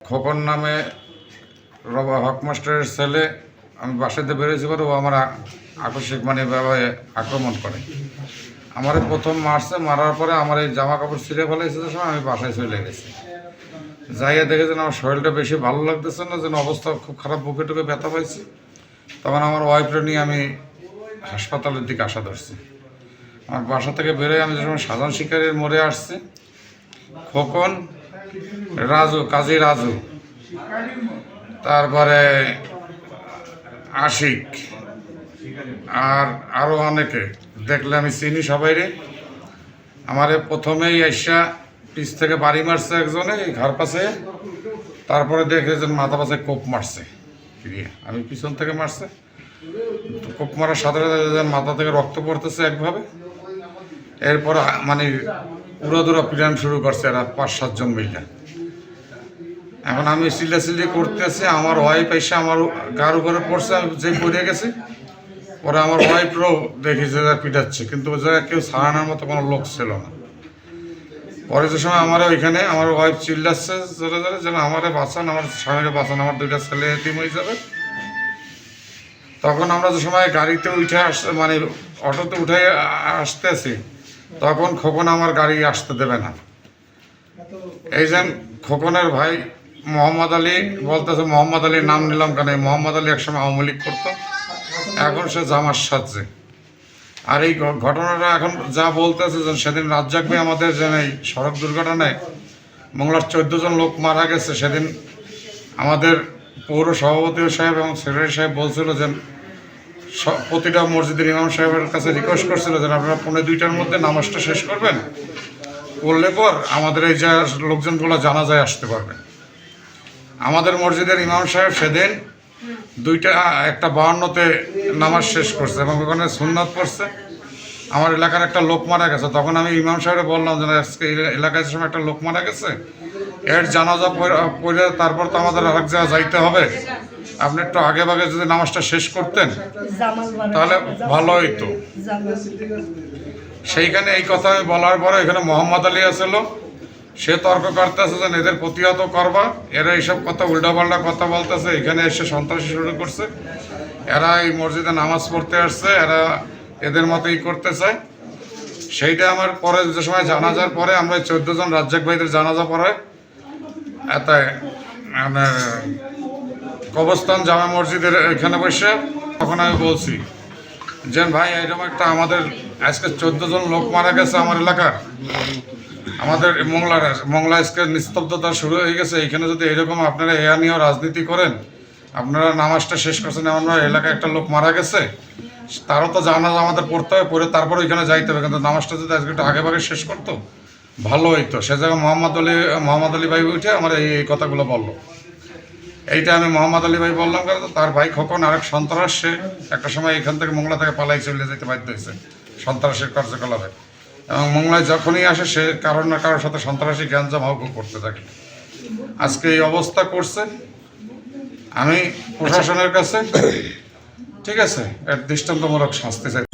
খোকন নামে হক মাস্টারের ছেলে, আমি বাসাতে বেরোয়েছি করে ও আমার আকস্মিক মানে ব্যবহারে আক্রমণ করে। আমার প্রথম মারছে, মারার পরে আমার এই জামা কাপড় ছিঁড়ে ফেলেছে সময় আমি বাসায় চলে গেছি। যাইয়া দেখেছেন আমার শরীরটা বেশি ভালো লাগতেছে না, যেন অবস্থা খুব খারাপ, বুকে টুকে ব্যথা পাইছি। তখন আমার ওয়াইফটা নিয়ে আমি হাসপাতালের দিকে আসা ধরছি। আমার বাসা থেকে বেরোয় আমি যখন সাধারণ শিকারের মোড়ে আসছি, খোকন, রাজু, কাজী রাজু, তারপরে আশিক আর আরও অনেকে দেখলে আমি চিনি সবাইরে। আমারে প্রথমেই এসা পিছ থেকে বাড়ি মারছে একজনে এই ঘর পাশে, তারপরে দেখে যে মাথা পাশে কোপ মারছে, আমি পিছন থেকে মারছে। কোপ মারার সাথে সাথে মাথা থেকে রক্ত পড়তেছে একভাবে। এরপর মানে উড়াদুরা পিটান শুরু করছে এরা ৫-৭ জন মিলে। এখন আমি চিল্লাচিল্লি করতেছি, আমার ওয়াইফ এসে আমার গার উপরে পড়ছে, আমি যে পড়ে গেছি। পরে আমার ওয়াইফরাও দেখি যে পিটাচ্ছে, কিন্তু ওই জায়গায় কেউ সারানোর মতো কোনো লোক ছিল না। পরে যে সময় আমার ওইখানে আমার ওয়াইফ চিল্লাচ্ছে জোরে জোরে যেন আমারে বাঁচান, আমার স্বামীরে বাঁচান, আমার 2টা ছেলে এতিম হয়ে যাবে। তখন আমরা যে সময় গাড়িতে উঠে আসতে মানে অটোতে উঠে আসতেছি, তখন খোকন আমার গাড়ি আসতে দেবে না। এই যে খোকনের ভাই মোহাম্মদ আলী বলতেছে, মোহাম্মদ আলীর নাম নিলাম কেন, মোহাম্মদ আলী একসময় আওয়ামী লীগ করতো, এখন সে জামার সাজছে। আর এই ঘটনাটা এখন যা বলতেছে যে সেদিন রাজ্জাক ভাই আমাদের যে এই সড়ক দুর্ঘটনায় মংলার 14 জন লোক মারা গেছে, সেদিন আমাদের পৌর সভাপতি সাহেব এবং সেক্রেটারি সাহেব বলছিল যে প্রতিটা মসজিদের ইমাম সাহেবের কাছে রিকোয়েস্ট করছিল যে আপনারা 1:45-টার মধ্যে নামাজটা শেষ করবেন, করলে পর আমাদের এই যে লোকজনগুলো জানাজায় আসতে পারবে। আমাদের মসজিদের ইমাম সাহেব সেদিন 1:52-তে নামাজ শেষ করছে এবং ওখানে সুন্নাত পড়ছে। আমার এলাকার একটা লোক মারা গেছে, তখন আমি ইমাম সাহেবকে বললাম যে আজকে এলাকায় সময় একটা লোক মারা গেছে, এর জানাজা পড়ে তারপর তো আমাদের আরেক জায়গায় যাইতে হবে, আপনি একটু আগে ভাগে যদি নামাজটা শেষ করতেন তাহলে ভালো হইতো। সেইখানে এই কথা আমি বলার পরে এখানে মোহাম্মদ আলী আসল, সে তর্ক করতেছে যে এদের প্রতিহত করবা, এরা এইসব কথা উল্টাপাল্টা কথা বলতেছে, এখানে এসে সন্ত্রাসী শুরু করছে, এরা এই মসজিদে নামাজ পড়তে আসছে, এরা এদের মতোই করতে চায়। সেইটা আমার পরে যে সময় জানাজার পরে আমরা 14 জন রাজ্জাক ভাইদের জানাজা পরে এতে মানে কবরস্থান জামা মসজিদের এখানে বসে তখন আমি বলছি যে ভাই এরকম একটা আমাদের আজকে 14 জন লোক মারা গেছে আমার এলাকার, আমাদের মংলা আজকে নিস্তব্ধতা শুরু হয়ে গেছে, এইখানে যদি এরকম আপনারা এয়া নিয়েও রাজনীতি করেন, আপনারা নামাজটা শেষ করছেন, আমরা এলাকায় একটা লোক মারা গেছে, তারও তো জানাজা আমাদের পড়তে হবে, পড়ে তারপরে ওইখানে যাইতে হবে, কিন্তু নামাজটা যদি আজকে একটু আগে ভাগে শেষ করতো ভালো হইতো। সে জায়গায় মোহাম্মদ আলী ভাই উঠে আমার এই কথাগুলো বললো। এইটা আমি মোহাম্মদ আলী ভাই বললাম কারণ তার ভাই খোকন আরেক সন্ত্রাস, সে একটা সময় এখান থেকে মোংলা থেকে পালাই চলে যেতে বাধ্য হয়েছে সন্ত্রাসের কার্যকলাপে, এবং মোংলায় যখনই আসে সে কারোর না কারোর সাথে সন্ত্রাসী জ্ঞানজাম করতে থাকে। আজকে এই অবস্থা করছে, আমি প্রশাসনের কাছে ঠিক আছে এর দৃষ্টান্তমূলক শাস্তি চাই।